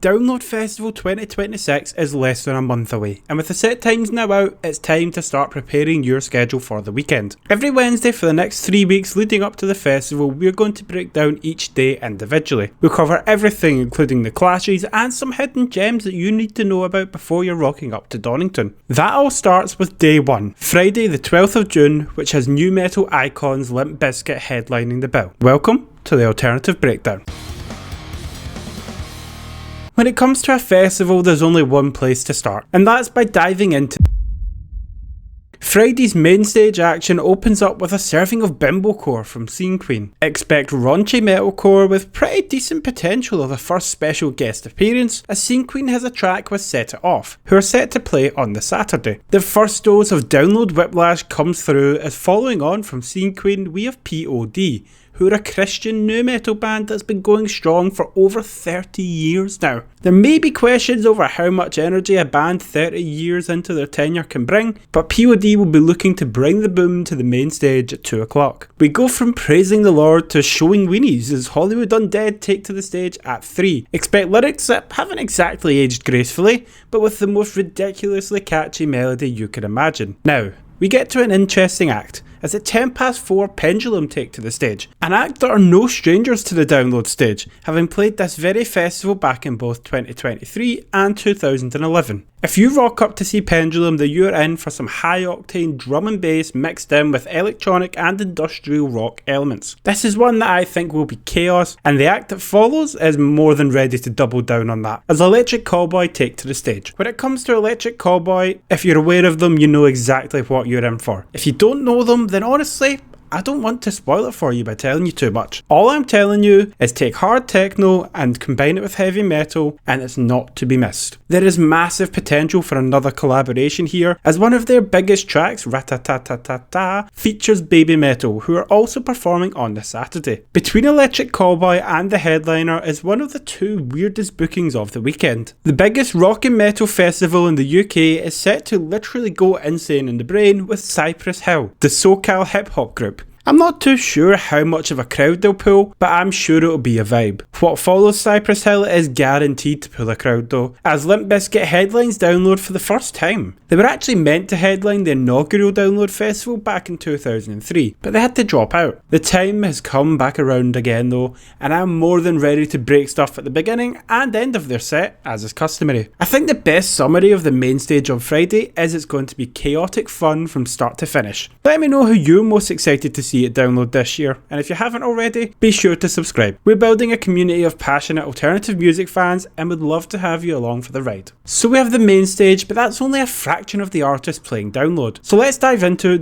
Download Festival 2026 is less than a month away, and with the set times now out, it's time to start preparing your schedule for the weekend. Every Wednesday for the next 3 weeks leading up to the festival, we're going to break down each day individually. We'll cover everything including the clashes and some hidden gems that you need to know about before you're rocking up to Donington. That all starts with day 1, Friday the 12th of June, which has new metal icons Limp Bizkit headlining the bill. Welcome to the Alternative Breakdown. When it comes to a festival, there's only one place to start, and that's by diving into Friday's main stage action opens up with a serving of bimbocore from Scene Queen. Expect raunchy metalcore with pretty decent potential of a first special guest appearance, as Scene Queen has a track with Set It Off, who are set to play on the Saturday. The first dose of Download Whiplash comes through, as following on from Scene Queen we have POD, who are a Christian nu metal band that's been going strong for over 30 years now. There may be questions over how much energy a band 30 years into their tenure can bring, but POD will be looking to bring the boom to the main stage at 2 o'clock. We go from praising the Lord to showing weenies as Hollywood Undead take to the stage at 3. Expect lyrics that haven't exactly aged gracefully, but with the most ridiculously catchy melody you can imagine. Now, we get to an interesting act, as at 4:10 Pendulum take to the stage, an act that are no strangers to the Download stage, having played this very festival back in both 2023 and 2011. If you rock up to see Pendulum, then you're in for some high octane drum and bass mixed in with electronic and industrial rock elements. This is one that I think will be chaos, and the act that follows is more than ready to double down on that, as Electric Callboy take to the stage. When it comes to Electric Callboy, if you're aware of them, you know exactly what you're in for. If you don't know them, then honestly, I don't want to spoil it for you by telling you too much. All I'm telling you is take hard techno and combine it with heavy metal, and it's not to be missed. There is massive potential for another collaboration here, as one of their biggest tracks, Ratatatatata, features Baby Metal, who are also performing on the Saturday. Between Electric Callboy and the headliner is one of the two weirdest bookings of the weekend. The biggest rock and metal festival in the UK is set to literally go insane in the brain with Cypress Hill, the SoCal hip hop group. I'm not too sure how much of a crowd they'll pull, but I'm sure it'll be a vibe. What follows Cypress Hill is guaranteed to pull a crowd though, as Limp Bizkit headlines Download for the first time. They were actually meant to headline the inaugural Download Festival back in 2003, but they had to drop out. The time has come back around again though, and I'm more than ready to break stuff at the beginning and end of their set, as is customary. I think the best summary of the main stage on Friday is it's going to be chaotic fun from start to finish. Let me know who you're most excited to see at Download this year, and if you haven't already, be sure to subscribe. We're building a community of passionate alternative music fans and would love to have you along for the ride. So we have the main stage, but that's only a fraction of the artists playing Download. So let's dive into.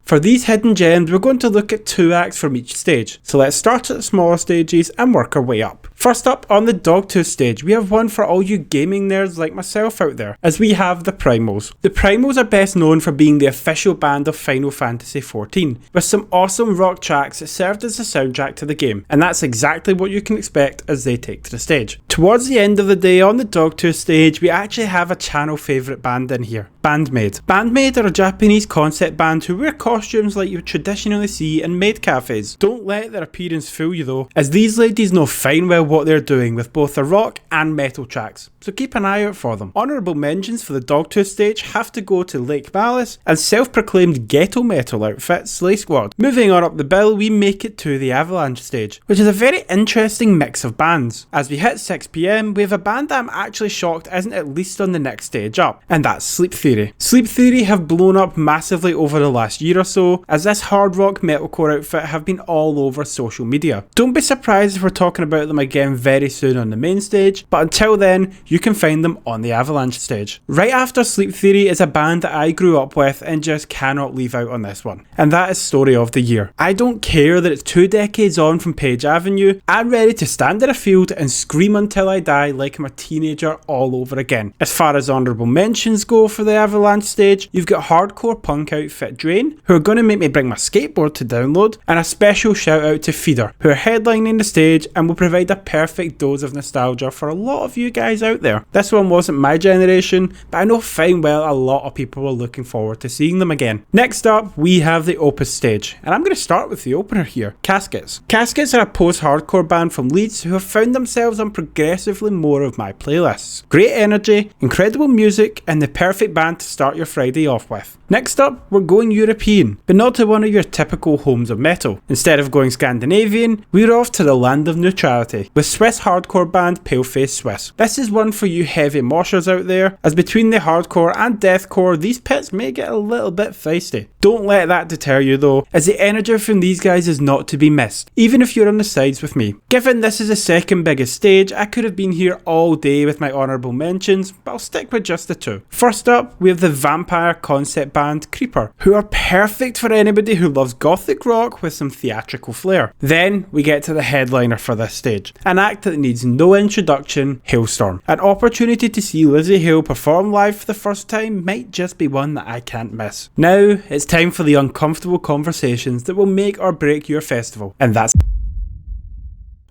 For these hidden gems, we're going to look at 2 acts from each stage. So let's start at the smaller stages and work our way up. First up, on the Dogtooth stage, we have one for all you gaming nerds like myself out there, as we have the Primals. The Primals are best known for being the official band of Final Fantasy XIV, with some awesome rock tracks that served as the soundtrack to the game, and that's exactly what you can expect as they take to the stage. Towards the end of the day on the Dogtooth stage, we actually have a channel favourite band in here, Band-Maid. Band-Maid are a Japanese concept band who wear costumes like you would traditionally see in maid cafes. Don't let their appearance fool you though, as these ladies know fine well what they're doing with both the rock and metal tracks, so keep an eye out for them. Honourable mentions for the Dogtooth stage have to go to Lake Malice and self-proclaimed ghetto metal outfit Slay Squad. Moving on up the bill, we make it to the Avalanche stage, which is a very interesting mix of bands. As we hit 6 PM, we have a band that I'm actually shocked isn't at least on the next stage up, and that's Sleep Theory. Sleep Theory have blown up massively over the last year or so, as this hard rock metalcore outfit have been all over social media. Don't be surprised if we're talking about them again very soon on the main stage, but until then, you can find them on the Avalanche stage. Right after Sleep Theory is a band that I grew up with and just cannot leave out on this one, and that is Story of the Year. I don't care that it's 2 decades on from Page Avenue, I'm ready to stand in a field and scream until I die like I'm a teenager all over again. As far as honourable mentions go for the Avalanche stage, you've got hardcore punk outfit Drain, who are going to make me bring my skateboard to Download, and a special shout out to Feeder, who are headlining the stage and will provide a perfect dose of nostalgia for a lot of you guys out there. This one wasn't my generation, but I know fine well a lot of people were looking forward to seeing them again. Next up, we have the Opus stage, and I'm going to start with the opener here, Caskets. Caskets are a post-hardcore band from Leeds who have found themselves on progressively more of my playlists. Great energy, incredible music, and the perfect band to start your Friday off with. Next up, we're going European, but not to one of your typical homes of metal. Instead of going Scandinavian, we're off to the land of neutrality, with Swiss hardcore band Paleface Swiss. This is one for you heavy moshers out there, as between the hardcore and deathcore, these pits may get a little bit feisty. Don't let that deter you though, as the energy from these guys is not to be missed, even if you're on the sides with me. Given this is the second biggest stage, I could have been here all day with my honourable mentions, but I'll stick with just the two. First up, we have the vampire concept band Creeper, who are perfect for anybody who loves gothic rock with some theatrical flair. Then we get to the headliner for this stage, an act that needs no introduction, Halestorm. An opportunity to see Lzzy Hale perform live for the first time might just be one that I can't miss. Now it's time for the uncomfortable conversations that will make or break your festival, and that's...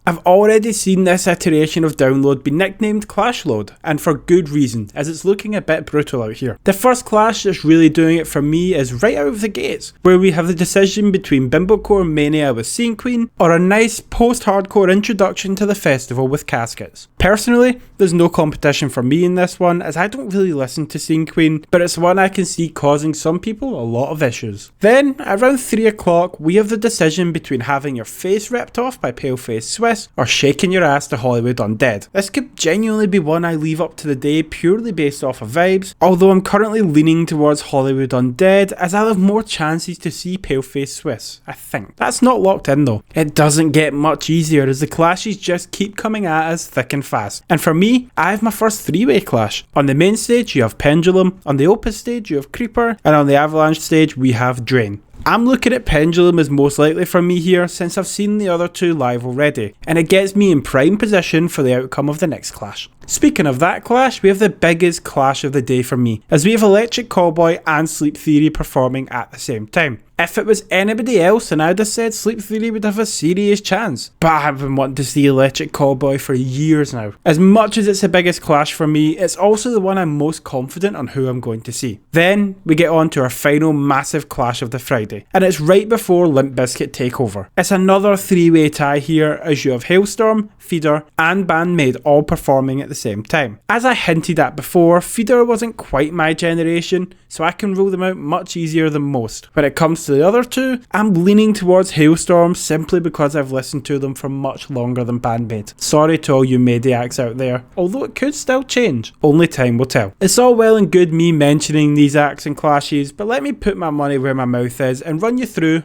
I've already seen this iteration of Download be nicknamed Clash Load, and for good reason, as it's looking a bit brutal out here. The first clash that's really doing it for me is right out of the gates, where we have the decision between Bimblecore Mania with Scene Queen, or a nice post-hardcore introduction to the festival with Caskets. Personally, there's no competition for me in this one, as I don't really listen to Scene Queen, but it's one I can see causing some people a lot of issues. Then, around 3 o'clock, we have the decision between having your face ripped off by Paleface Swiss, or shaking your ass to Hollywood Undead. This could genuinely be one I leave up to the day purely based off of vibes, although I'm currently leaning towards Hollywood Undead as I'll have more chances to see Paleface Swiss, I think. That's not locked in though. It doesn't get much easier as the clashes just keep coming at us thick and fast. And for me, I have my first three-way clash. On the main stage you have Pendulum, on the Opus stage you have Creeper, and on the Avalanche stage we have Drain. I'm looking at Pendulum as most likely for me here since I've seen the other two live already, and it gets me in prime position for the outcome of the next clash. Speaking of that clash, we have the biggest clash of the day for me, as we have Electric Callboy and Sleep Theory performing at the same time. If it was anybody else, then I'd have said Sleep Theory would have a serious chance, but I've been wanting to see Electric Callboy for years now. As much as it's the biggest clash for me, it's also the one I'm most confident on who I'm going to see. Then we get on to our final massive clash of the Friday, and it's right before Limp Bizkit Takeover. It's another three-way tie here, as you have Halestorm, Feeder, and Bandmate all performing at the same time. As I hinted at before, Feeder wasn't quite my generation, so I can rule them out much easier than most. When it comes to the other two, I'm leaning towards Halestorm simply because I've listened to them for much longer than Bandmate. Sorry to all you Maniacs out there, although it could still change. Only time will tell. It's all well and good me mentioning these acts and clashes, but let me put my money where my mouth is and run you through.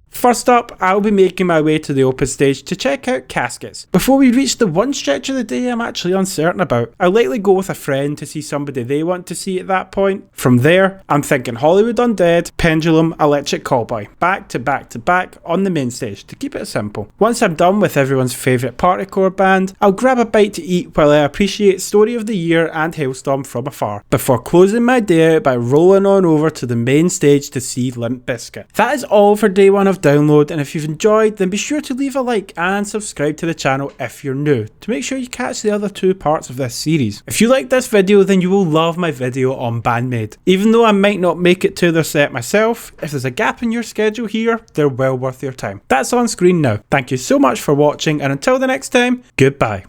First up, I'll be making my way to the Opus stage to check out Caskets. Before we reach the one stretch of the day I'm actually uncertain about, I'll likely go with a friend to see somebody they want to see at that point. From there, I'm thinking Hollywood Undead, Pendulum, Electric Callboy, back to back to back on the main stage to keep it simple. Once I'm done with everyone's favourite partycore band, I'll grab a bite to eat while I appreciate Story of the Year and Halestorm from afar, before closing my day out by rolling on over to the main stage to see Limp Bizkit. That is all for day one of Download, and if you've enjoyed, then be sure to leave a like and subscribe to the channel if you're new, to make sure you catch the other two parts of this series. If you like this video, then you will love my video on Bandmate. Even though I might not make it to their set myself, if there's a gap in your schedule here, they're well worth your time. That's on screen now. Thank you so much for watching, and until the next time, goodbye.